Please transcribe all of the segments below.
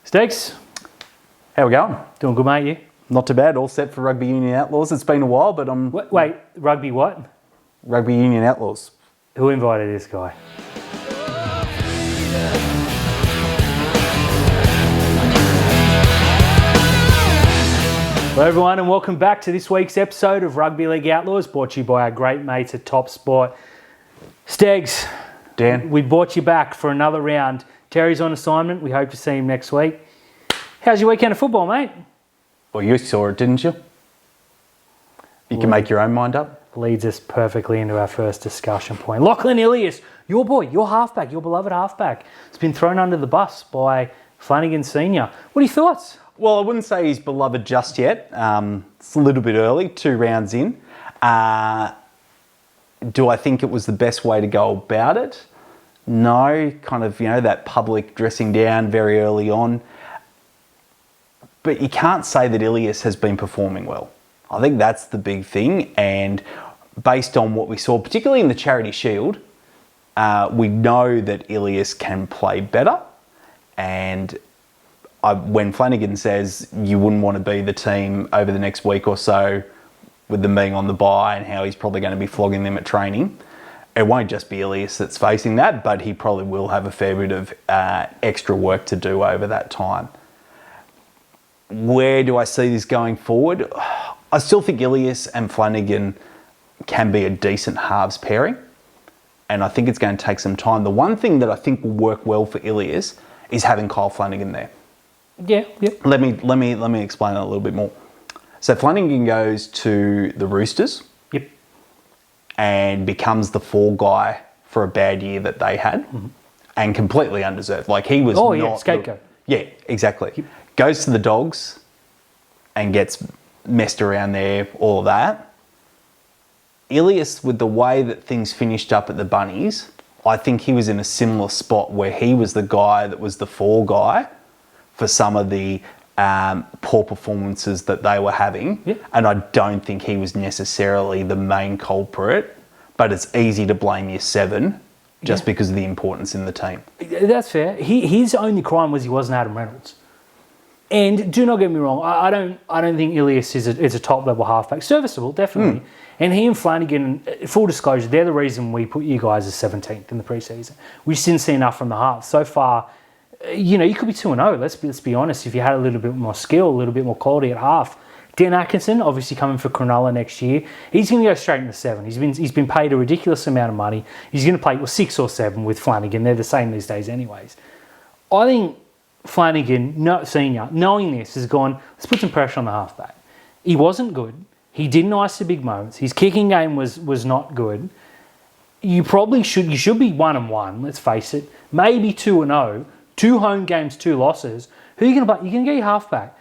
Stakes, How we going? doing good, mate, you? Not too bad. All set for Rugby Union Outlaws. It's been a while, but I'm... Wait, rugby what? Rugby Union Outlaws. Who invited this guy? Hello everyone and welcome back to this week's episode of Rugby League Outlaws, brought to you by our great mates at Top Sport. Stegs, Dan? we brought you back for another round. Terry's on assignment. We hope to see him next week. How's your weekend of football, mate? Well, you saw it, didn't you? You can make your own mind up. Leads us perfectly into our first discussion point. Lachlan Ilas, your boy, your halfback, your beloved halfback, has been thrown under the bus by Flanigan Senior. What are your thoughts? Well, I wouldn't say he's beloved just yet. It's a little bit early, 2 rounds in. Do I think it was the best way to go about it? No, kind of, that public dressing down very early on. But you can't say that Ilas has been performing well. I think that's the big thing. And based on what we saw, particularly in the Charity Shield, we know that Ilas can play better. And when Flanigan says you wouldn't want to be the team over the next week or so with them being on the bye and how he's probably going to be flogging them at training, it won't just be Ilas that's facing that, but he probably will have a fair bit of extra work to do over that time. Where do I see this going forward? I still think Ilas and Flanigan can be a decent halves pairing, and I think it's going to take some time. The one thing that I think will work well for Ilas is having Kyle Flanigan there. Yeah. Let me explain that a little bit more. So Flanigan goes to the Roosters. Yep. And becomes the fall guy for a bad year that they had, and completely undeserved. Like he was scapegoat. Yeah, exactly. Yep. Goes to the Dogs and gets messed around there, all of that. Ilas, with the way that things finished up at the Bunnies, I think he was in a similar spot where he was the guy that was the fall guy for some of the poor performances that they were having. Yeah. And I don't think he was necessarily the main culprit, but it's easy to blame your 7 just because of the importance in the team. That's fair. His only crime was he wasn't Adam Reynolds. And do not get me wrong, I don't think Ilas is a top level halfback. Serviceable, definitely. And he and Flanigan, full disclosure, they're the reason we put you guys as 17th in the preseason. We just didn't see enough from the half. So far, you could be 2-0. Let's be honest. If you had a little bit more skill, a little bit more quality at half. Dan Atkinson, obviously coming for Cronulla next year, he's going to go straight into 7. He's been paid a ridiculous amount of money. He's going to play 6 or 7 with Flanigan. They're the same these days, anyways. I think Flanigan, Senior, knowing this, has gone, let's put some pressure on the halfback. He wasn't good. He didn't ice the big moments. His kicking game was not good. You should be 1-1. Let's face it. Maybe 2-0. 2 home games, 2 losses. Who are you going to play? You're going to get your halfback.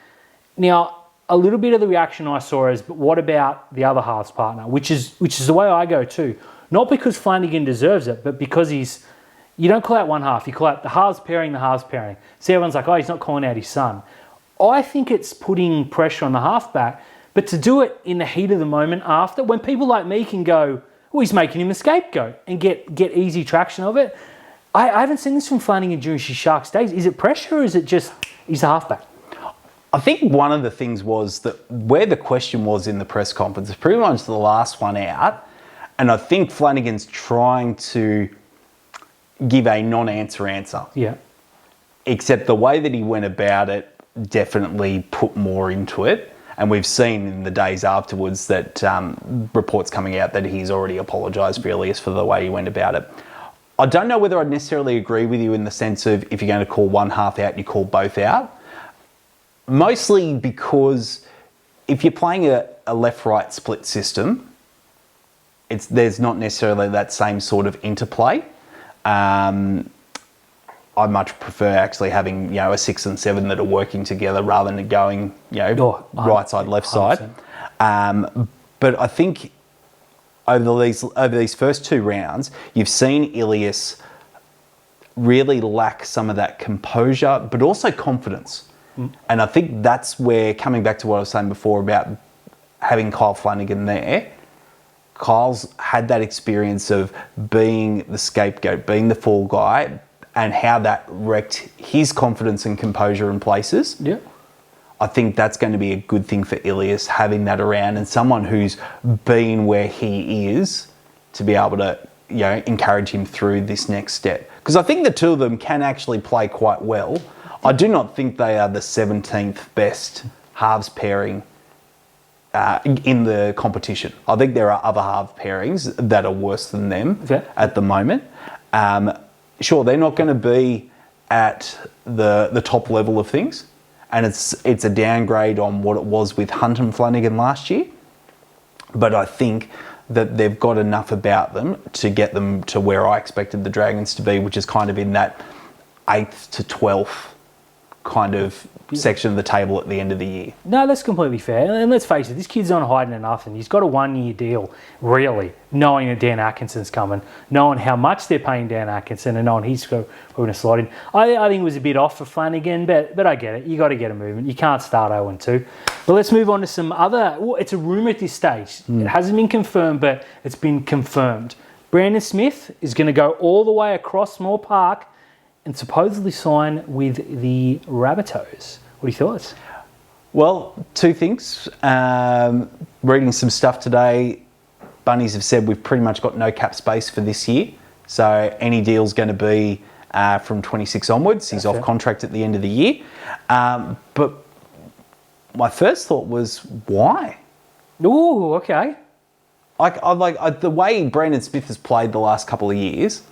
Now, a little bit of the reaction I saw is, but what about the other halves partner? Which is the way I go too. Not because Flanigan deserves it, but because you don't call out one half. You call out the halves pairing. So everyone's like, oh, he's not calling out his son. I think it's putting pressure on the halfback, but to do it in the heat of the moment after, when people like me can go, well, he's making him a scapegoat and get easy traction of it. I haven't seen this from Flanigan during his Sharks days. Is it pressure or is it just he's a halfback? I think one of the things was that where the question was in the press conference is pretty much the last one out. And I think Flanigan's trying to give a non-answer answer. Yeah. Except the way that he went about it definitely put more into it. And we've seen in the days afterwards that reports coming out that he's already apologised for Ilas for the way he went about it. I don't know whether I'd necessarily agree with you in the sense of if you're going to call one half out, you call both out. Mostly because if you're playing a left-right split system, there's not necessarily that same sort of interplay. I much prefer actually having a 6 and 7 that are working together rather than going right side, left 100%. Side. But I think over these first 2 rounds, you've seen Ilas really lack some of that composure, but also confidence. And I think that's where, coming back to what I was saying before about having Kyle Flanigan there, Kyle's had that experience of being the scapegoat, being the fall guy, and how that wrecked his confidence and composure in places. Yeah. I think that's going to be a good thing for Ilas, having that around and someone who's been where he is to be able to, encourage him through this next step. Because I think the two of them can actually play quite well. I do not think they are the 17th best halves pairing in the competition. I think there are other half pairings that are worse than them at the moment. Sure, they're not going to be at the top level of things, and it's a downgrade on what it was with Hunt and Flanigan last year. But I think that they've got enough about them to get them to where I expected the Dragons to be, which is kind of in that 8th to 12th kind of section of the table at the end of the year. No, that's completely fair. And let's face it, this kid's not hiding nothing. He's got a 1-year deal, really, knowing that Dan Atkinson's coming, knowing how much they're paying Dan Atkinson and knowing he's going to slot in. I think it was a bit off for Flanigan, but I get it. You got to get a movement. You can't start 0-2. But let's move on to some other... Well, it's a rumour at this stage. It hasn't been confirmed, but it's been confirmed. Brandon Smith is going to go all the way across Moore Park and supposedly sign with the Rabbitohs. What are your thoughts? Well, two things. Reading some stuff today, Bunnies have said we've pretty much got no cap space for this year. So any deal's going to be from 26 onwards. He's off contract at the end of the year. But my first thought was, why? Ooh, okay. The way Brandon Smith has played the last couple of years...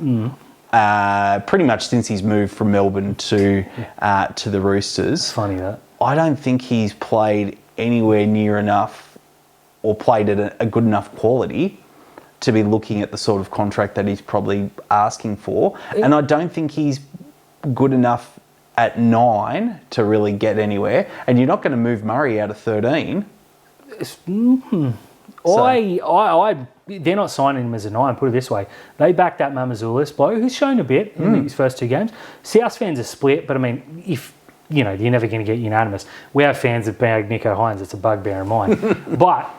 pretty much since he's moved from Melbourne to the Roosters. It's funny that. I don't think he's played anywhere near enough or played at a good enough quality to be looking at the sort of contract that he's probably asking for. And I don't think he's good enough at 9 to really get anywhere. And you're not going to move Murray out of 13. They're not signing him as a 9, put it this way. They backed that Mamazoulis bloke, who's shown a bit in his first 2 games. South fans are split, but I mean, if you're never going to get unanimous. We have fans that bag Nico Hines, it's a bugbear of mine. But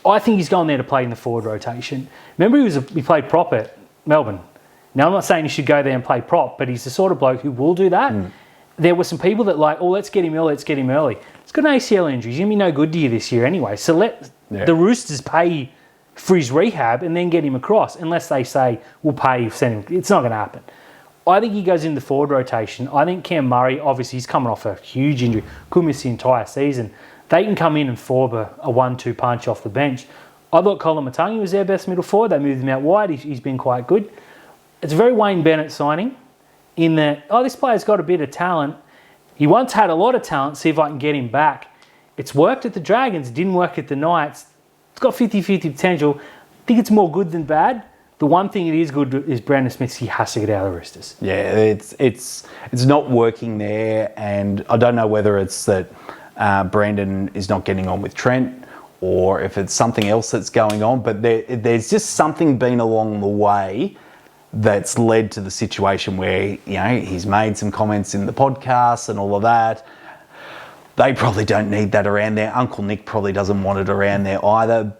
I think he's going there to play in the forward rotation. Remember, he played prop at Melbourne. Now, I'm not saying he should go there and play prop, but he's the sort of bloke who will do that. There were some people that let's get him early, He's got an ACL injury. He's going to be no good to you this year anyway. So let the Roosters pay for his rehab and then get him across, unless they say, we'll pay, send him. It's not going to happen. I think he goes in the forward rotation. I think Cam Murray, obviously, he's coming off a huge injury. Could miss the entire season. They can come in and forward a 1-2 punch off the bench. I thought Colin Matangi was their best middle forward. They moved him out wide. He's been quite good. It's a very Wayne Bennett signing in that, this player's got a bit of talent. He once had a lot of talent. See if I can get him back. It's worked at the Dragons. It didn't work at the Knights. It's got 50-50 potential. I think it's more good than bad. The one thing it is good is Brandon Smith. He has to get out of the Roosters. Yeah, it's not working there, and I don't know whether it's that Brandon is not getting on with Trent, or if it's something else that's going on. But there's just something been along the way that's led to the situation where he's made some comments in the podcast and all of that. They probably don't need that around there. Uncle Nick probably doesn't want it around there either.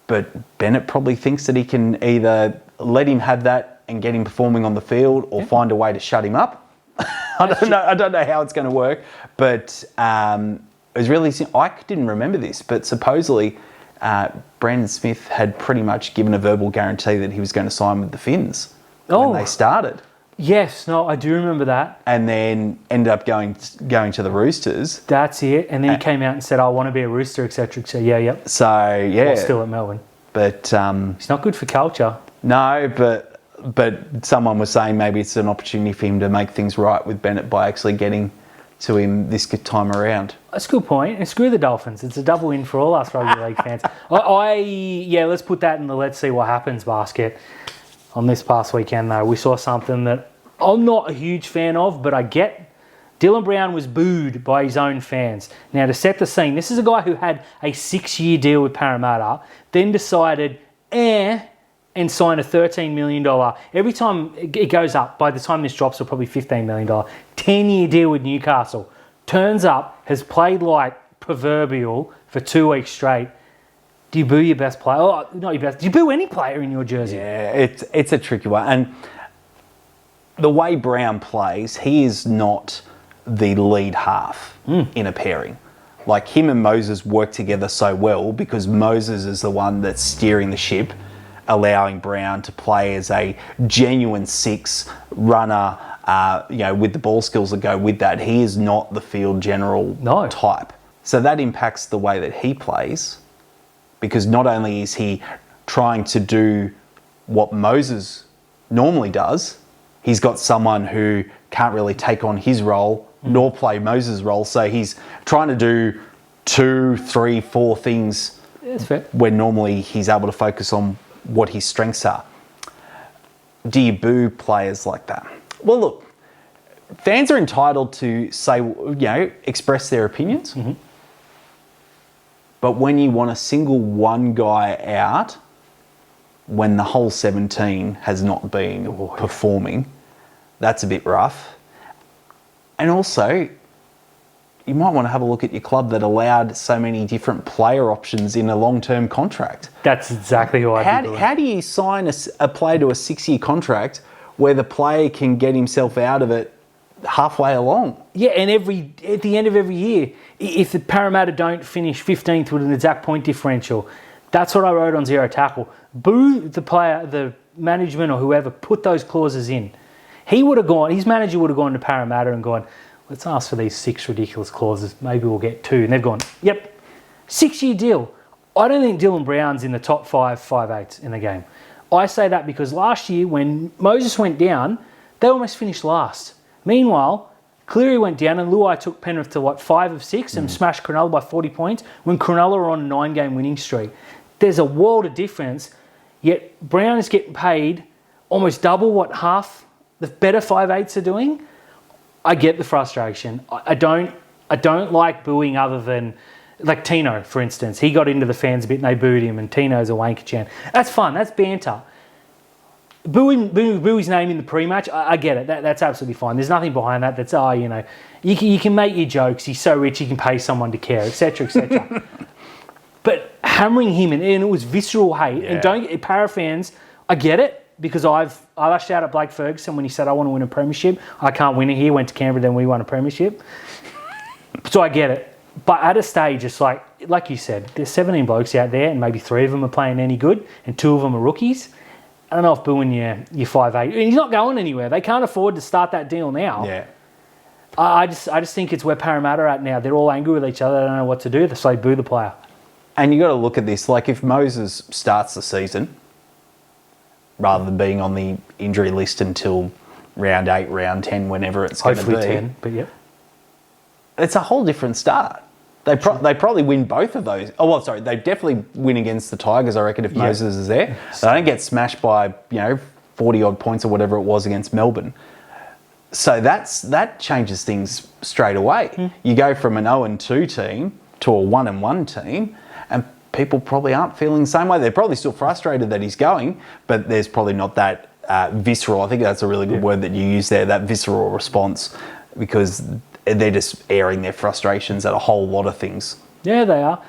But Bennett probably thinks that he can either let him have that and get him performing on the field, or find a way to shut him up. I don't know how it's going to work. But it was really... I didn't remember this, but supposedly Brandon Smith had pretty much given a verbal guarantee that he was going to sign with the Finns when they started. Yes, no, I do remember that. And then ended up going to the Roosters. That's it. And then he came out and said, I want to be a Rooster, etc. So, yep. So, yeah. While still at Melbourne. But... it's not good for culture. No, but someone was saying maybe it's an opportunity for him to make things right with Bennett by actually getting to him this good time around. That's a good point. And screw the Dolphins. It's a double win for all us rugby league fans. Let's put that in the let's see what happens basket. On this past weekend, though, we saw something that I'm not a huge fan of, but I get. Dylan Brown was booed by his own fans. Now, to set the scene, this is a guy who had a 6-year deal with Parramatta, then decided, and signed a $13 million. Every time it goes up, by the time this drops, it'll probably $15 million. 10-year deal with Newcastle. Turns up, has played like proverbial for 2 weeks straight. Do you boo your best player? Oh, not your best. Do you boo any player in your jersey? Yeah, it's a tricky one. And the way Brown plays, he is not the lead half in a pairing. Like, him and Moses work together so well because Moses is the one that's steering the ship, allowing Brown to play as a genuine six runner, with the ball skills that go with that. He is not the field general type. So that impacts the way that he plays, because not only is he trying to do what Moses normally does, he's got someone who can't really take on his role nor play Moses' role. So he's trying to do 2, 3, 4 things when normally he's able to focus on what his strengths are. Do you boo players like that? Well, look, fans are entitled to say, express their opinions. But when you want to single one guy out when the whole 17 has not been performing, that's a bit rough. And also, you might want to have a look at your club that allowed so many different player options in a long-term contract. That's exactly what I do. How do you sign a player to a 6-year contract where the player can get himself out of it halfway along? Yeah, and at the end of every year, if the Parramatta don't finish 15th with an exact point differential, that's what I wrote on Zero Tackle. Boo the player, the management or whoever put those clauses in. His manager would have gone to Parramatta and gone, let's ask for these 6 ridiculous clauses. Maybe we'll get 2. And they've gone, yep, 6-year deal. I don't think Dylan Brown's in the top 5/8 in the game. I say that because last year when Moses went down, they almost finished last. Meanwhile, Cleary went down and Luai took Penrith to 5 of 6 and smashed Cronulla by 40 points when Cronulla were on a 9-game winning streak. There's a world of difference, yet Brown is getting paid almost double what half the better 5/8s are doing. I get the frustration. I don't like booing other than, like Tino, for instance. He got into the fans a bit and they booed him, and Tino's a wanker chan. That's fun. That's banter. Boo his name in the pre-match, I get it. That's absolutely fine. There's nothing behind that. That's, you can make your jokes. He's so rich, he can pay someone to care, etc., etc. But hammering him, and it was visceral hate. Yeah. And Para fans, I get it. Because I lashed out at Blake Ferguson when he said, I want to win a premiership. I can't win it here. Went to Canberra, then we won a premiership. So I get it. But at a stage, it's like you said, there's 17 blokes out there and maybe 3 of them are playing any good and 2 of them are rookies. I don't know if booing your 5'8", and he's not going anywhere. They can't afford to start that deal now. Yeah. I just think it's where Parramatta are at now. They're all angry with each other. They don't know what to do. So they boo the player. And you got to look at this. Like, if Moses starts the season, rather than being on the injury list until round 8, round 10, whenever it's going to be. Hopefully 10, but yeah. It's a whole different start. They probably win both of those. Oh, well, sorry, they definitely win against the Tigers, I reckon, if Moses is there. They don't get smashed by, 40-odd points or whatever it was against Melbourne. So that changes things straight away. You go from an 0-2 team to a 1-1 team, and people probably aren't feeling the same way. They're probably still frustrated that he's going, but there's probably not that visceral. I think that's a really good word that you use there, that visceral response, because they're just airing their frustrations at a whole lot of things. Yeah, they are.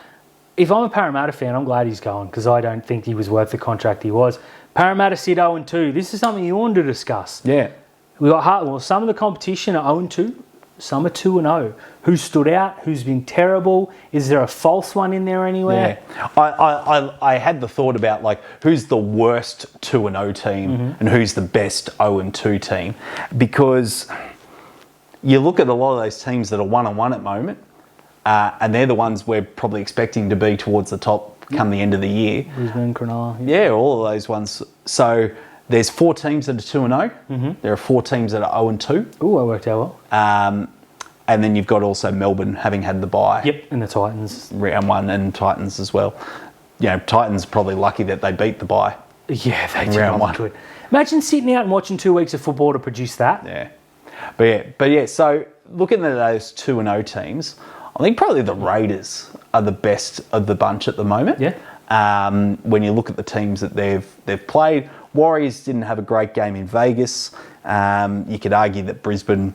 If I'm a Parramatta fan, I'm glad he's going, because I don't think he was worth the contract he was. Parramatta sit 0-2. This is something you want to discuss. Yeah. We got some of the competition are 0-2. Some are 2-0. Who stood out? Who's been terrible? Is there a false one in there anywhere? Yeah. I had the thought about, who's the worst 2-0 team and who's the best 0-2 team. Because you look at a lot of those teams that are 1-1 at the moment, and they're the ones we're probably expecting to be towards the top come the end of the year. Brisbane, Cronulla. Yeah, all of those ones. So there's 4 teams that are 2-0. There are 4 teams that are 0-2. Oh, that worked out well. And then you've got also Melbourne having had the bye. Yep, and the Titans. Round 1 and Titans as well. Titans probably lucky that they beat the bye. Yeah, they did not good. Imagine sitting out and watching 2 weeks of football to produce that. Yeah. But yeah, so looking at those 2-0 teams, I think probably the Raiders are the best of the bunch at the moment. Yeah. When you look at the teams that they've played, Warriors didn't have a great game in Vegas. You could argue that Brisbane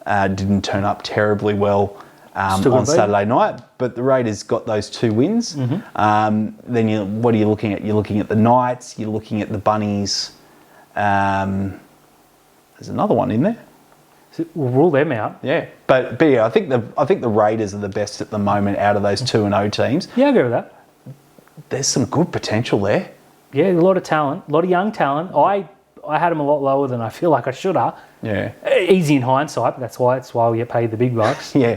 didn't turn up terribly well on Saturday night, but the Raiders got those 2 wins. Then what are you looking at? You're looking at the Knights, you're looking at the Bunnies. There's There's another one in there. So we'll rule them out. Yeah, but yeah, I think the Raiders are the best at the moment out of those 2-0 teams. Yeah, I agree with that. There's some good potential there. Yeah, a lot of talent, a lot of young talent. I had them a lot lower than I feel like I should have. Yeah. Easy in hindsight, but that's why we get paid the big bucks. Yeah,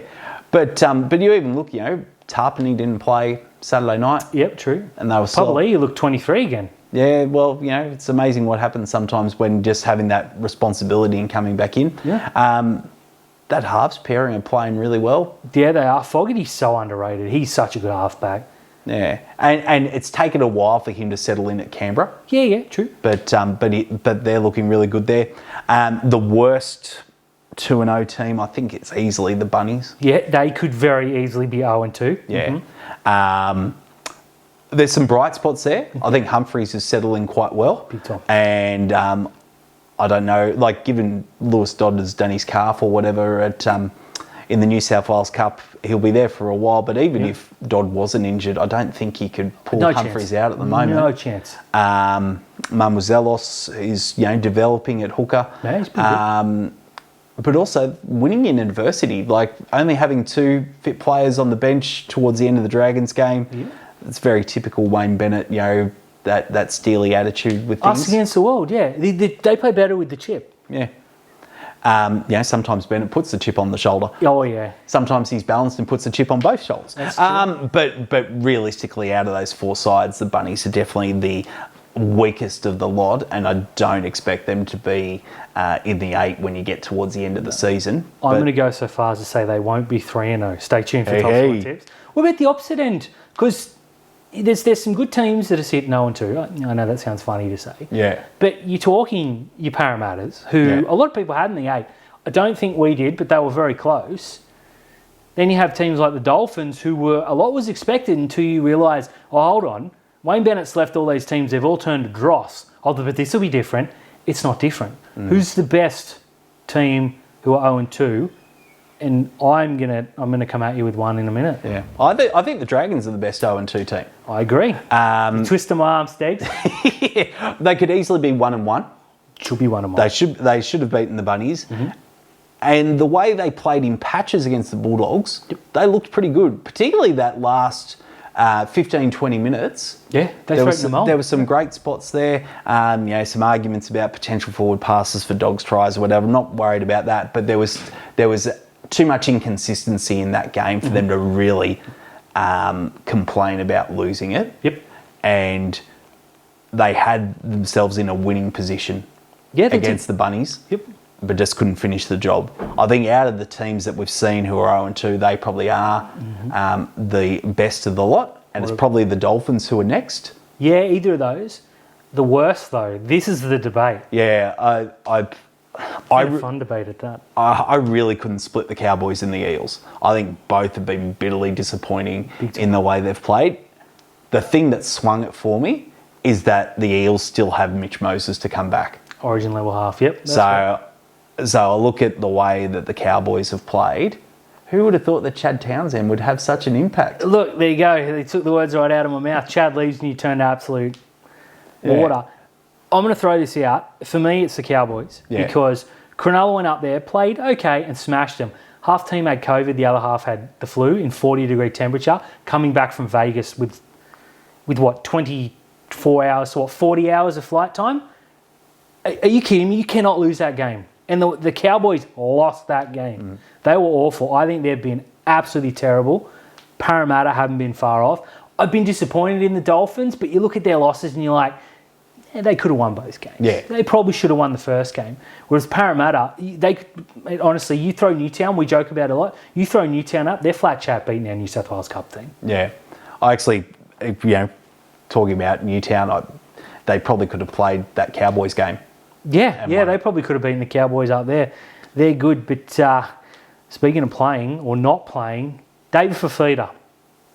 but you even look, Tarpany didn't play Saturday night. Yep, true. And they were probably you look 23 again. Yeah, well, it's amazing what happens sometimes when just having that responsibility and coming back in. Yeah. That halves pairing are playing really well. Yeah, they are. Fogarty's so underrated. He's such a good halfback. Yeah, and it's taken a while for him to settle in at Canberra. Yeah, true. But they're looking really good there. The worst 2-0 team, I think it's easily the Bunnies. Yeah, they could very easily be 0-2. Yeah. Mm-hmm. There's some bright spots there. I think Humphreys is settling quite well. Big time. And I don't know, like given Lewis Dodd has done his calf or whatever in the New South Wales Cup, he'll be there for a while. But even if Dodd wasn't injured, I don't think he could pull Humphreys out at the moment. No chance. Mamuzelos is developing at hooker. Yeah, he's pretty good. But also winning in adversity, like only having 2 fit players on the bench towards the end of the Dragons game. Yeah. It's very typical Wayne Bennett, that steely attitude with things. Us against the world, yeah. They play better with the chip. Yeah. Sometimes Bennett puts the chip on the shoulder. Oh, yeah. Sometimes he's balanced and puts the chip on both shoulders. That's true. But realistically, out of those 4 sides, the Bunnies are definitely the weakest of the lot, and I don't expect them to be in the 8 when you get towards the end of the season. I'm going to go so far as to say they won't be 3-0. Stay tuned for top 4 tips. What about the opposite end? Because there's some good teams that are sitting 0-2. I know that sounds funny to say. Yeah. But you're talking your Parramatters, who a lot of people had in the 8. I don't think we did, but they were very close. Then you have teams like the Dolphins, who a lot was expected until you realise, hold on, Wayne Bennett's left all these teams, they've all turned to dross. But this will be different. It's not different. Who's the best team who are 0-2? And I'm gonna come at you with one in a minute. Yeah, I think the Dragons are the best 0-2 team. I agree. Twist my arm, Stegs. Yeah, they could easily be 1-1. Should be 1-1. They should have beaten the Bunnies. Mm-hmm. And the way they played in patches against the Bulldogs, they looked pretty good. Particularly that last 15-20 minutes. Yeah, there were some great spots there. Some arguments about potential forward passes for Dogs tries or whatever. I'm not worried about that, but there was too much inconsistency in that game for them to really complain about losing it. Yep. And they had themselves in a winning position against the Bunnies. Yep. But just couldn't finish the job. I think out of the teams that we've seen who are 0-2, they probably are the best of the lot. And it's probably the Dolphins who are next. Yeah, either of those. The worst, though, this is the debate. Yeah, Fun debate at that. I really couldn't split the Cowboys and the Eels. I think both have been bitterly disappointing in the way they've played. The thing that swung it for me is that the Eels still have Mitch Moses to come back. Origin level half, yep. So I look at the way that the Cowboys have played. Who would have thought that Chad Townsend would have such an impact? Look, there you go. They took the words right out of my mouth. Chad leaves and you turned absolute water. I'm going to throw this out. For me, it's the Cowboys because Cronulla went up there, played okay and smashed them. Half team had COVID, the other half had the flu in 40-degree temperature, coming back from Vegas with 24 hours, 40 hours of flight time? Are you kidding me? You cannot lose that game. And the Cowboys lost that game. They were awful. I think they've been absolutely terrible. Parramatta haven't been far off. I've been disappointed in the Dolphins, but you look at their losses and you're like, they could have won both games. Yeah. They probably should have won the first game. Whereas Parramatta, honestly, you throw Newtown, we joke about it a lot, you throw Newtown up, they're flat chat beating our New South Wales Cup team. Yeah. I actually, talking about Newtown, they probably could have played that Cowboys game. Yeah, they probably could have beaten the Cowboys up there. They're good, but speaking of playing or not playing, David Fifita,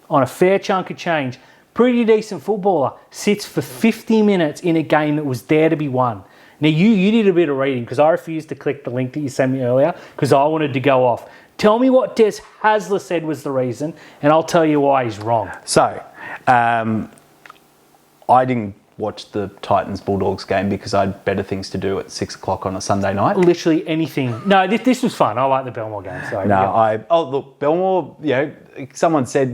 on a fair chunk of change, pretty decent footballer, sits for 50 minutes in a game that was there to be won. Now, you did a bit of reading because I refused to click the link that you sent me earlier because I wanted to go off. Tell me what Des Hasler said was the reason, and I'll tell you why he's wrong. So, I didn't watch the Titans-Bulldogs game because I had better things to do at 6 o'clock on a Sunday night. Literally anything. No, this was fun. I like the Belmore game. Sorry. Look, Belmore, someone said,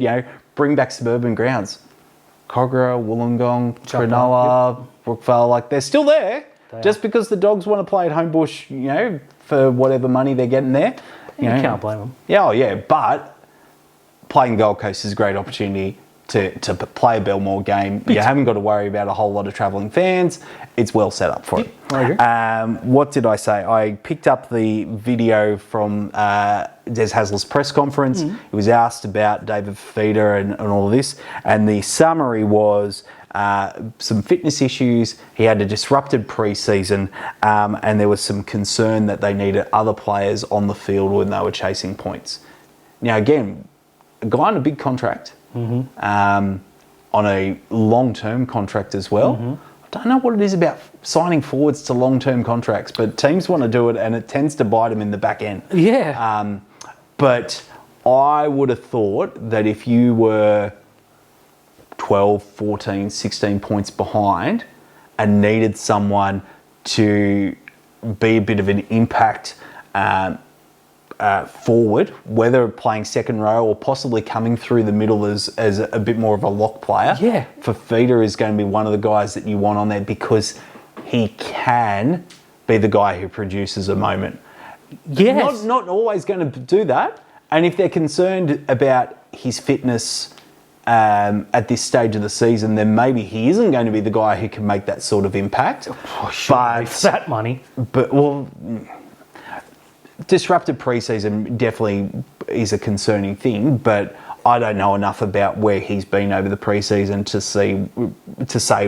bring back suburban grounds. Cogra, Wollongong, Cronulla, Brookvale, they're still there. Just because the Dogs want to play at Homebush, for whatever money they're getting there. You can't blame them. Yeah, but playing Gold Coast is a great opportunity to play a Belmore game. You haven't got to worry about a whole lot of travelling fans. It's well set up for it. I agree. What did I say? I picked up the video from Des Hasler's press conference. He was asked about David Fifita and all of this, and the summary was some fitness issues. He had a disrupted pre-season, and there was some concern that they needed other players on the field when they were chasing points. Now, again, a guy on a big contract, on a long-term contract as well. I don't know what it is about signing forwards to long-term contracts, but teams want to do it, and it tends to bite them in the back end. Yeah. But I would have thought that if you were 12, 14, 16 points behind and needed someone to be a bit of an impact forward, whether playing second row or possibly coming through the middle as a bit more of a lock player. Yeah. Fifita is going to be one of the guys that you want on there because he can be the guy who produces a moment. Yes. Not always going to do that. And if they're concerned about his fitness at this stage of the season, then maybe he isn't going to be the guy who can make that sort of impact. But that money. Disrupted pre-season definitely is a concerning thing, but I don't know enough about where he's been over the pre-season to say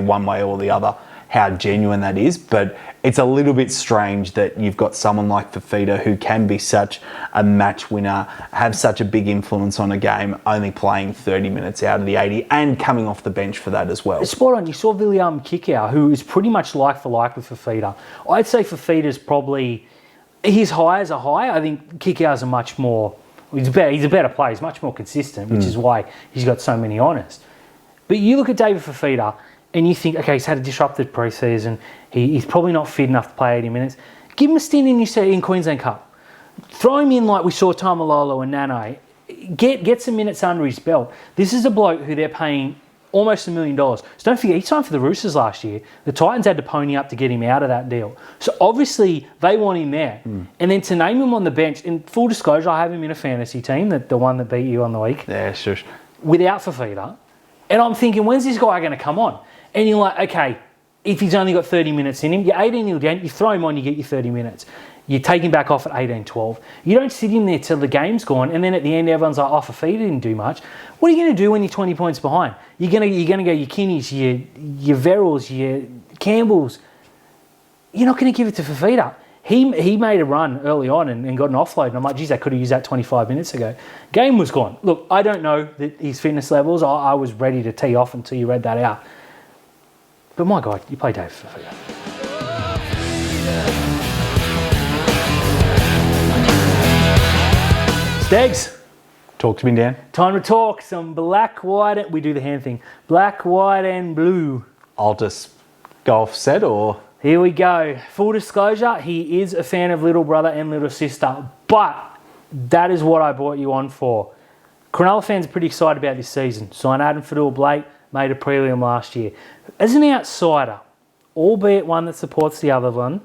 one way or the other how genuine that is. But it's a little bit strange that you've got someone like Fifita who can be such a match winner, have such a big influence on a game, only playing 30 minutes out of the 80 and coming off the bench for that as well. Spot on. You saw William Kickow, who is pretty much like for like with Fifita. I'd say Fifita's probably... His highs are high. I think Kickow's a much more... He's a better player. He's much more consistent, which is why he's got so many honours. But you look at David Fifita and you think, okay, he's had a disrupted pre-season. He's probably not fit enough to play 80 minutes. Give him a stint in Queensland Cup. Throw him in like we saw Tamalolo and Nane. Get some minutes under his belt. This is a bloke who they're paying almost $1 million. So don't forget, he signed for the Roosters last year. The Titans had to pony up to get him out of that deal. So obviously they want him there. And then to name him on the bench, in full disclosure, I have him in a fantasy team, the one that beat you on the week. Yeah, sure. Without Fifita. And I'm thinking, when's this guy going to come on? And you're like, okay, if he's only got 30 minutes in him, you're 18-0 down, you throw him on, you get your 30 minutes. You take him back off at 18-12. You don't sit him there till the game's gone, and then at the end everyone's like, oh, Fifita didn't do much. What are you going to do when you're 20 points behind? You're going to go your Kinneys, your Verrills, your Campbells. You're not going to give it to Fifita. He made a run early on and got an offload, and I'm like, geez, I could have used that 25 minutes ago. Game was gone. Look, I don't know his fitness levels. I was ready to tee off until you read that out. But my God, you play Dave Fifita. Stegs. Talk to me, Dan. Time to talk some black, white, we do the hand thing. Black, white and blue. I'll just go offset or... Here we go. Full disclosure, he is a fan of Little Brother and Little Sister, but that is what I brought you on for. Cronulla fans are pretty excited about this season. Signed Adam Fadul-Blake, made a prelim last year. As an outsider, albeit one that supports the other one,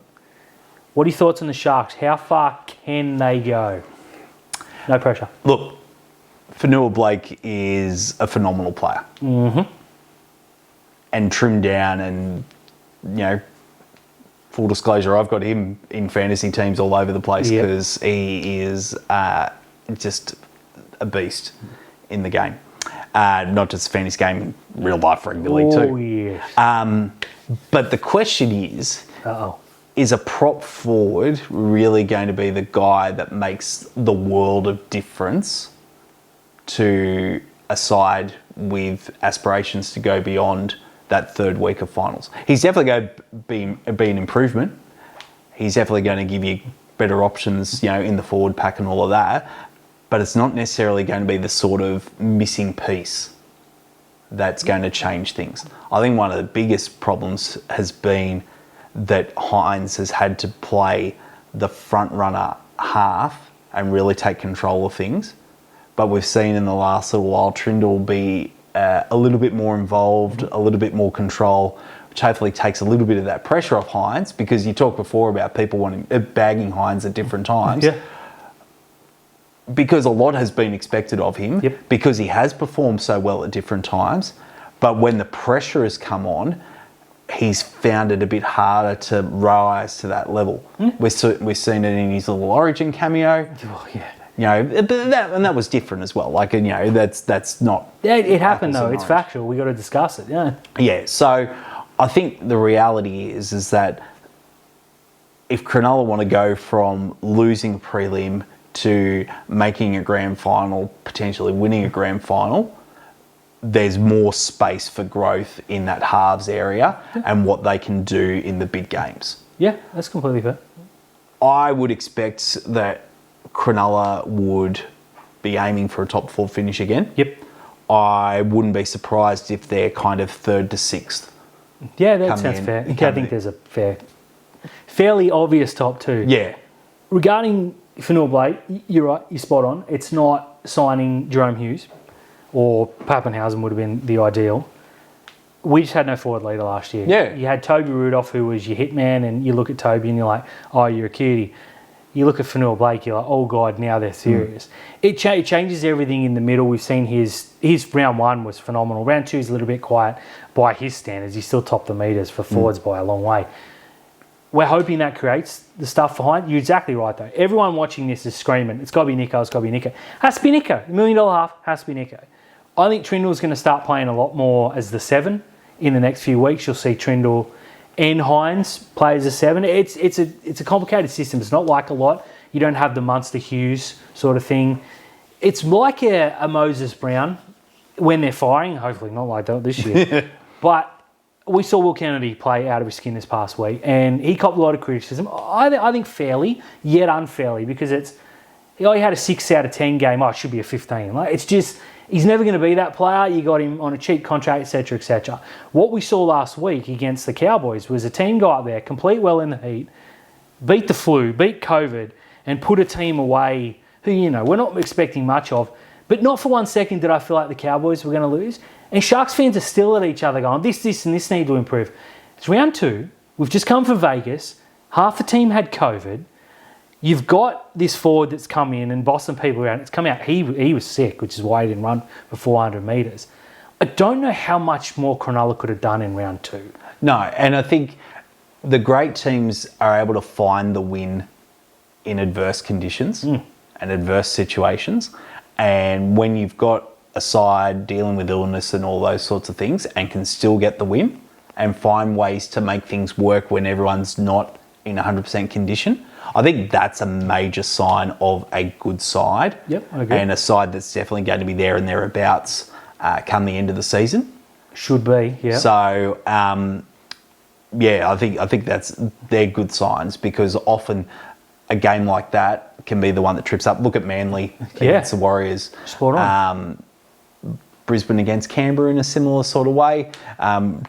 what are your thoughts on the Sharks? How far can they go? No pressure. Look, Fadul-Blake is a phenomenal player. And trimmed down and, full disclosure, I've got him in fantasy teams all over the place because he is just a beast in the game. Not just fantasy game, real life rugby league too. Oh, yes. But the question is a prop forward really going to be the guy that makes the world of difference to a side with aspirations to go beyond that third week of finals? He's definitely going to be an improvement. He's definitely going to give you better options, in the forward pack and all of that. But it's not necessarily going to be the sort of missing piece that's going to change things. I think one of the biggest problems has been that Hines has had to play the front runner half and really take control of things. But we've seen in the last little while Trindle be a little bit more involved, a little bit more control, which hopefully takes a little bit of that pressure off Hines, because you talked before about people bagging Hines at different times. Yeah. Because a lot has been expected of him, because he has performed so well at different times. But when the pressure has come on, he's found it a bit harder to rise to that level. We've seen it in his little Origin cameo. Oh, yeah. You know, that was different as well. Like, you know, that's not... Yeah, it happened though. It's factual. We got to discuss it, yeah. Yeah, so I think the reality is that if Cronulla want to go from losing prelim to making a grand final, potentially winning a grand final, there's more space for growth in that halves area and what they can do in the big games. Yeah, that's completely fair. I would expect that Cronulla would be aiming for a top 4 finish again. Yep. I wouldn't be surprised if they're kind of 3rd to 6th. Yeah, that sounds fair. I think there's a fairly obvious top 2. Yeah. Regarding Fanua Blake, you're right, you're spot on. It's not signing Jerome Hughes, or Pappenhausen would have been the ideal. We just had no forward leader last year. Yeah. You had Toby Rudolph, who was your hitman, and you look at Toby and you're like, oh, you're a cutie. You look at Fanua Blake, you're like, oh, God, now they're serious. It changes everything in the middle. We've seen his round 1 was phenomenal. Round 2 is a little bit quiet by his standards. He still topped the meters for forwards by a long way. We're hoping that creates the stuff behind. You're exactly right, though. Everyone watching this is screaming, it's got to be Nico, it's got to be Nico. Has to be Nico. $1 million half has to be Nico. I think Trindle's going to start playing a lot more as the 7 in the next few weeks. You'll see Trindle and Hines play as a 7. It's a complicated system. It's not like a lot. You don't have the Munster Hughes sort of thing. It's like a Moses Brown when they're firing. Hopefully not like that this year. But we saw Will Kennedy play out of his skin this past week, and he copped a lot of criticism. I think fairly, yet unfairly, because he had a 6 out of 10 game. Oh, it should be a 15. Like, it's just, he's never going to be that player. You got him on a cheap contract, etc., etc. What we saw last week against the Cowboys was a team go up there, complete well in the heat, beat the flu, beat COVID, and put a team away who, you know, we're not expecting much of. But not for 1 second did I feel like the Cowboys were going to lose. And Sharks fans are still at each other going, this, and this need to improve. It's round 2. We've just come from Vegas. Half the team had COVID. You've got this forward that's come in, and Boston people around. It's come out. He was sick, which is why he didn't run for 400 metres. I don't know how much more Cronulla could have done in round 2. No, and I think the great teams are able to find the win in adverse conditions and adverse situations. And when you've got a side dealing with illness and all those sorts of things and can still get the win and find ways to make things work when everyone's not in 100% condition, I think that's a major sign of a good side. Yep, I agree. And a side that's definitely going to be there and thereabouts come the end of the season. Should be, yeah. So, yeah, I think they're good signs, because often a game like that can be the one that trips up. Look at Manly against the Warriors. Spot on. Brisbane against Canberra in a similar sort of way.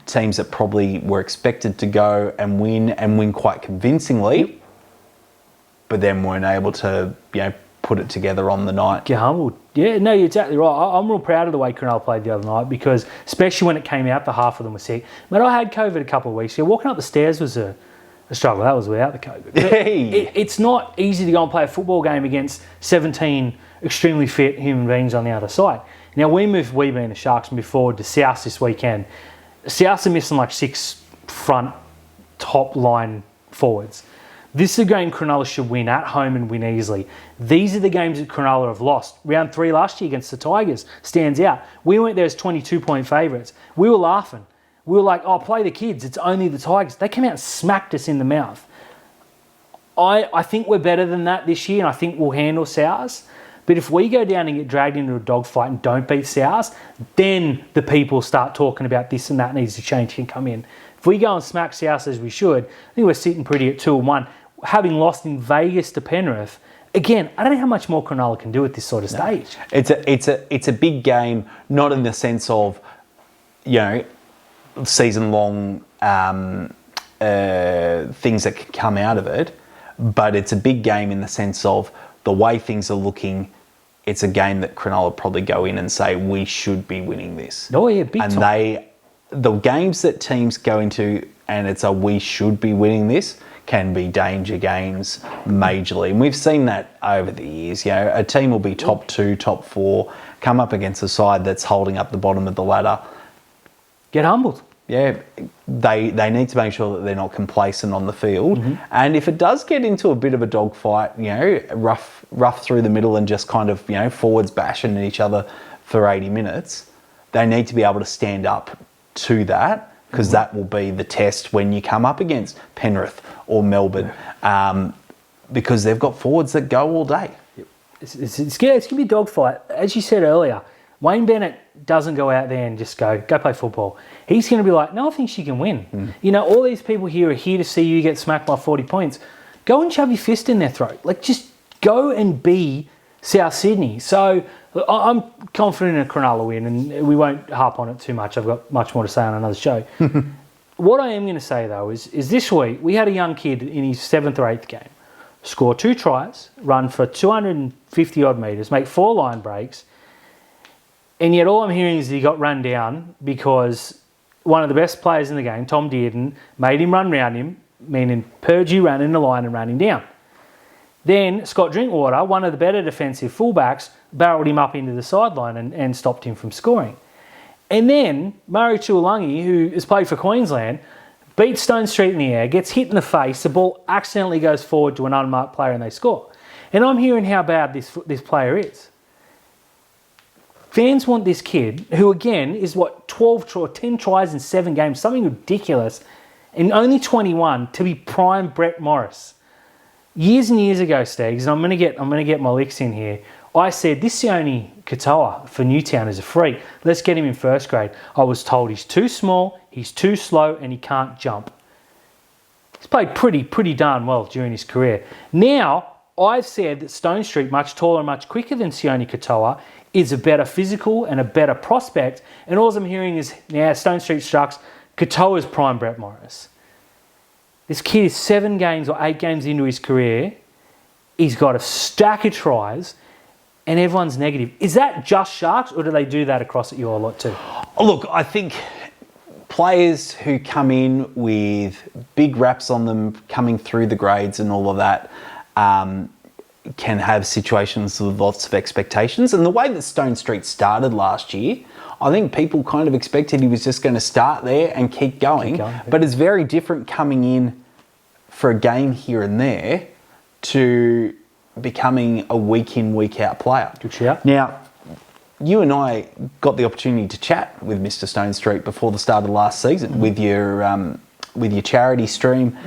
Teams that probably were expected to go and win quite convincingly, but then weren't able to, put it together on the night. Get humbled. Yeah, no, you're exactly right. I'm real proud of the way Cronulla played the other night, because especially when it came out, the half of them were sick. But I had COVID a couple of weeks ago. Walking up the stairs was a struggle. That was without the COVID. It's not easy to go and play a football game against 17 extremely fit human beings on the other side. Now, we being the Sharks, moved forward to South this weekend. South are missing like 6 front top line forwards. This is a game Cronulla should win at home and win easily. These are the games that Cronulla have lost. Round 3 last year against the Tigers stands out. We went there as 22-point favourites. We were laughing. We were like, oh, play the kids. It's only the Tigers. They came out and smacked us in the mouth. I think we're better than that this year, and I think we'll handle South. But if we go down and get dragged into a dogfight and don't beat South, then the people start talking about this and that needs to change, can come in. If we go and smack South as we should, I think we're sitting pretty at 2-1. Having lost in Vegas to Penrith, again, I don't know how much more Cronulla can do at this sort of stage. It's a big game, not in the sense of season-long things that can come out of it, but it's a big game in the sense of the way things are looking. It's a game that Cronulla probably go in and say, we should be winning this. Oh, yeah, big and time. The games that teams go into and it's a we should be winning this can be danger games majorly. And we've seen that over the years. A team will be top 2, top 4, come up against a side that's holding up the bottom of the ladder. Get humbled. Yeah, they need to make sure that they're not complacent on the field. And if it does get into a bit of a dogfight, rough through the middle and just kind of, forwards bashing each other for 80 minutes, they need to be able to stand up to that, because that will be the test when you come up against Penrith or Melbourne, because they've got forwards that go all day. It's going to be a dogfight. As you said earlier, Wayne Bennett doesn't go out there and just go play football. He's going to be like, no, I think she can win. All these people here are here to see you get smacked by 40 points. Go and shove your fist in their throat. Just go and be South Sydney. So I'm confident in a Cronulla win, and we won't harp on it too much. I've got much more to say on another show. What I am going to say, though, is this week we had a young kid in his 7th or 8th game score 2 tries, run for 250-odd metres, make 4 line breaks, and yet all I'm hearing is he got run down because one of the best players in the game, Tom Dearden, made him run round him, meaning Purgey ran in the line and ran him down. Then Scott Drinkwater, one of the better defensive fullbacks, barreled him up into the sideline and stopped him from scoring. And then Murray Tuolangi, who has played for Queensland, beats Stone Street in the air, gets hit in the face, the ball accidentally goes forward to an unmarked player and they score. And I'm hearing how bad this player is. Fans want this kid, who again is 12 or 10 tries in 7 games, something ridiculous, and only 21, to be prime Brett Morris. Years and years ago, Stags, and I'm gonna get my licks in here, I said this Sione Katoa for Newtown is a freak. Let's get him in first grade. I was told he's too small, he's too slow, and he can't jump. He's played pretty darn well during his career. Now, I've said that Stone Street, much taller and much quicker than Sione Katoa, is a better physical and a better prospect. And all I'm hearing is, now Stone Street Sharks, Katoa's prime Brett Morris. This kid is 7 games or 8 games into his career. He's got a stack of tries and everyone's negative. Is that just Sharks, or do they do that across at your lot too? Look, I think players who come in with big raps on them, coming through the grades and all of that, can have situations with lots of expectations. And the way that Stone Street started last year, I think people kind of expected he was just going to start there and keep going. But it's very different coming in for a game here and there to becoming a week in, week out player. Good shout. Now, you and I got the opportunity to chat with Mr. Stone Street before the start of last season with your charity stream.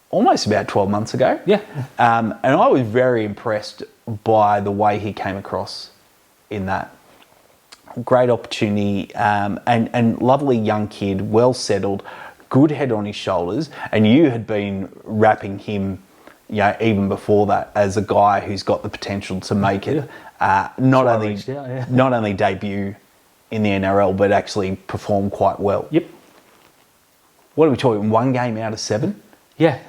Almost about 12 months ago. Yeah. And I was very impressed by the way he came across in that. Great opportunity, and lovely young kid, well settled, good head on his shoulders. And you had been rapping him, even before that, as a guy who's got the potential to make it. Not only debut in the NRL, but actually perform quite well. Yep. What are we talking? 1 game out of 7? Yeah.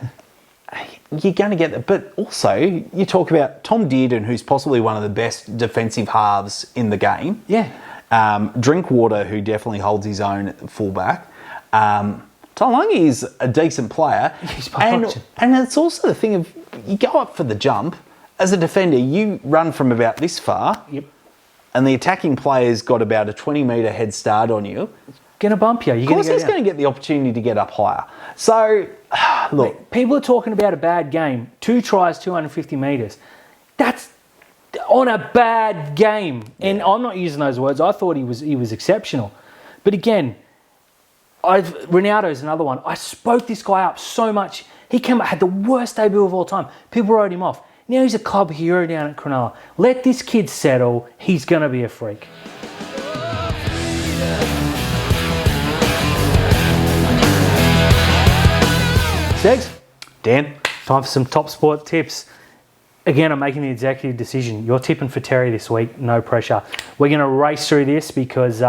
You're going to get that. But also, you talk about Tom Dearden, who's possibly one of the best defensive halves in the game. Yeah. Drinkwater, who definitely holds his own at fullback. Tuolangi is a decent player. And it's also the thing of, you go up for the jump. As a defender, you run from about this far. Yep. And the attacking player's got about a 20-metre head start on you. Going to bump you. Of course, he's going to get the opportunity to get up higher. So, look. Mate, people are talking about a bad game. 2 tries, 250 metres. That's on a bad game. And I'm not using those words. I thought he was exceptional. But again, Ronaldo's another one. I spoke this guy up so much. He came out, had the worst debut of all time. People wrote him off. Now he's a club hero down at Cronulla. Let this kid settle. He's going to be a freak. Segs? Dan? Time for some top sport tips. Again, I'm making the executive decision. You're tipping for Terry this week. No pressure. We're going to race through this because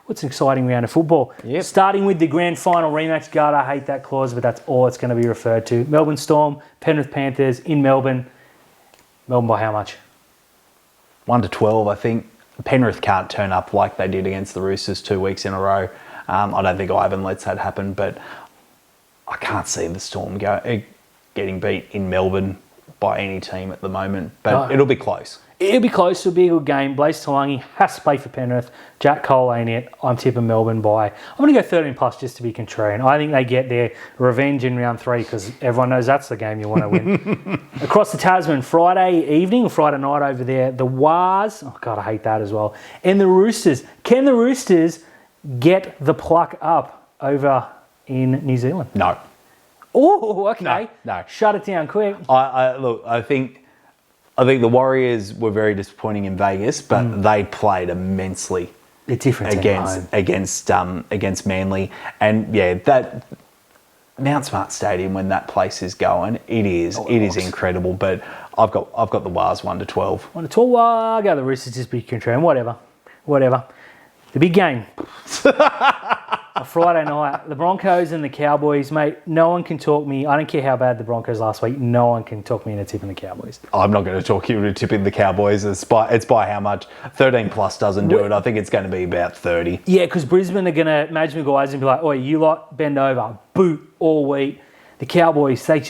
what's an exciting round of football. Yep. Starting with the grand final rematch. God, I hate that clause, but that's all it's going to be referred to. Melbourne Storm, Penrith Panthers in Melbourne. Melbourne by how much? 1-12, I think. Penrith can't turn up like they did against the Roosters 2 weeks in a row. I don't think Ivan lets that happen, but I can't see the Storm getting beat in Melbourne by any team at the moment. But it'll be close. It'll be close. It'll be a good game. Blaze Talangi has to play for Penrith. Jack Cole ain't it. I'm tipping Melbourne by... I'm going to go 13 plus just to be contrarian. I think they get their revenge in round 3 because everyone knows that's the game you want to win. Across the Tasman, Friday evening, Friday night over there, the Wars... Oh, God, I hate that as well. And the Roosters. Can the Roosters get the pluck up over in New Zealand? No. Oh, okay. No. Shut it down quick. I think the Warriors were very disappointing in Vegas, but they played immensely. They're different against Manly, and yeah, that Mount Smart Stadium when that place is going, it is incredible. But I've got the Wars 1-12. 1-12. I go the Roosters just be contrarian. Whatever. The big game. A Friday night, the Broncos and the Cowboys, mate. No one can talk me. I don't care how bad the Broncos last week. No one can talk me into tipping the Cowboys. I'm not going to talk you into tipping the Cowboys. It's by how much. 13 plus doesn't do it. I think it's going to be about 30. Yeah, because Brisbane are going to Madge McGuire's and be like, "Oh, you lot bend over, boot all week." The Cowboys, they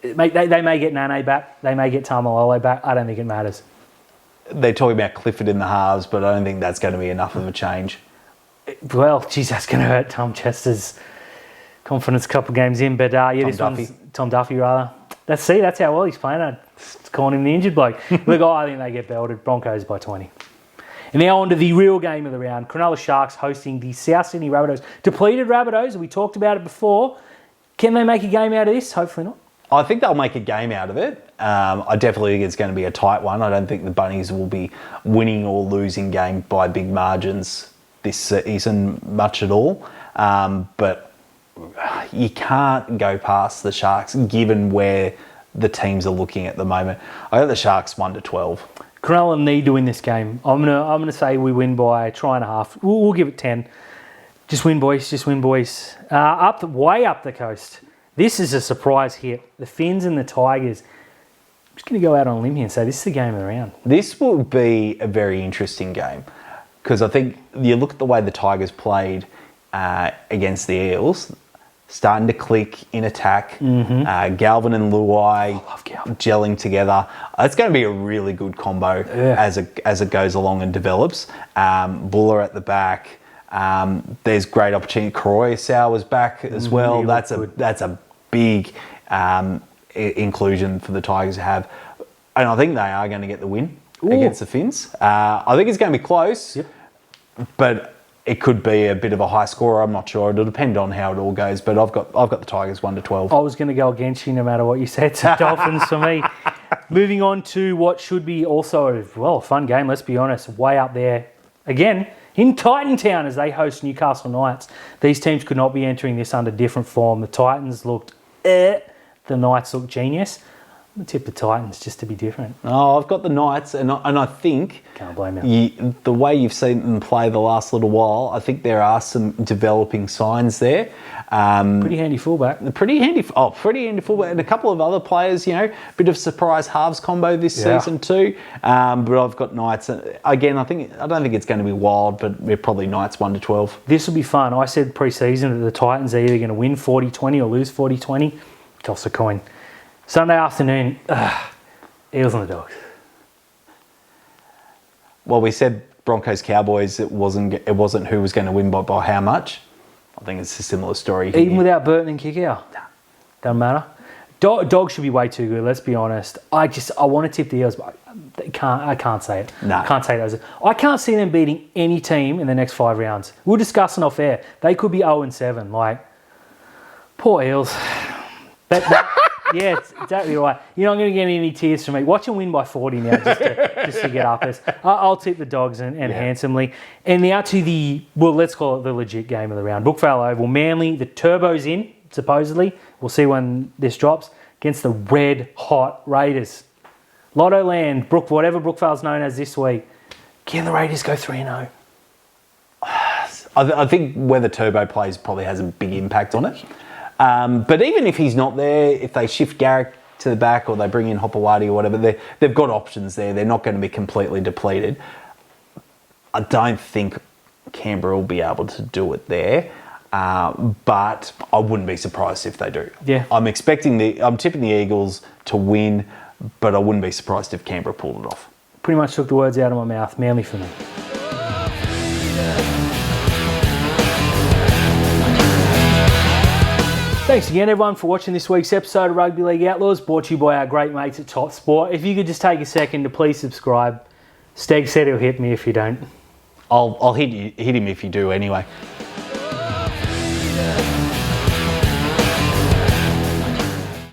may get Nane back, they may get Tamalolo back. I don't think it matters. They're talking about Clifford in the halves, but I don't think that's going to be enough of a change. Well, geez, that's going to hurt Tom Chester's confidence a couple of games in. But Tom Duffy, rather. That's how well he's playing. It's calling him the injured bloke. Look, I think they get belted. Broncos by 20. And now on to the real game of the round. Cronulla Sharks hosting the South Sydney Rabbitohs. Depleted Rabbitohs, we talked about it before. Can they make a game out of this? Hopefully not. I think they'll make a game out of it. I definitely think it's going to be a tight one. I don't think the Bunnies will be winning or losing game by big margins this season much at all. But you can't go past the Sharks given where the teams are looking at the moment. I got the Sharks 1-12. Cronulla need to win this game. I'm gonna say we win by a try and a half. We'll give it 10. Just win, boys. Way up the coast. This is a surprise hit. The Finns and the Tigers. I'm just going to go out on a limb here and say this is the game of the round. This will be a very interesting game because I think you look at the way the Tigers played against the Eels, starting to click in attack. Galvin and Luai gelling together. It's going to be a really good combo as it goes along and develops. Buller at the back. There's great opportunity. Croy was back as well. That's a big inclusion for the Tigers to have. And I think they are going to get the win against the Finns. I think it's going to be close, but it could be a bit of a high score. I'm not sure. It'll depend on how it all goes. But I've got the Tigers 1-12. I was going to go against you no matter what you said. It's Dolphins for me. Moving on to what should be also a fun game. Let's be honest, way up there again. In Titantown as they host Newcastle Knights. These teams could not be entering this under different form. The Titans looked the Knights looked genius. I'm going to tip the Titans just to be different. Oh, I've got the Knights, and I think... Can't blame you. The way you've seen them play the last little while, I think there are some developing signs there. Pretty handy fullback. Pretty handy fullback. And a couple of other players, bit of surprise halves combo this season too. But I've got Knights. Again, I don't think it's going to be wild, but we're probably Knights 1-12. This will be fun. I said pre-season that the Titans are either going to win 40-20 or lose 40-20. Toss a coin. Sunday afternoon, Eels and the Dogs. Well, we said Broncos Cowboys. It wasn't who was going to win by how much. I think it's a similar story here. Even without Burton and Kickout? Doesn't matter. Dogs should be way too good, let's be honest. I want to tip the Eels, but I can't say it. No. Can't say those. I can't see them beating any team in the next 5 rounds. We're discussing off air. They could be 0-7. Like, poor Eels. Yeah, it's exactly right. You're not going to get any tears from me. Watch them win by 40 now just to get up us. I'll tip the Dogs and handsomely. And now to the, let's call it the legit game of the round. Brookvale Oval. Manly, the turbo's in, supposedly. We'll see when this drops. Against the red-hot Raiders. Lotto Land, whatever Brookvale's known as this week. Can the Raiders go 3-0? I think whether Turbo plays probably has a big impact on it. But even if he's not there, if they shift Garrick to the back or they bring in Hopewadi or whatever, they've got options there. They're not going to be completely depleted. I don't think Canberra will be able to do it there, but I wouldn't be surprised if they do. Yeah. I'm tipping the Eagles to win, but I wouldn't be surprised if Canberra pulled it off. Pretty much took the words out of my mouth. Manly for me. Thanks again, everyone, for watching this week's episode of Rugby League Outlaws, brought to you by our great mates at Top Sport. If you could just take a second to please subscribe. Steg said he'll hit me if you don't. I'll hit him if you do anyway.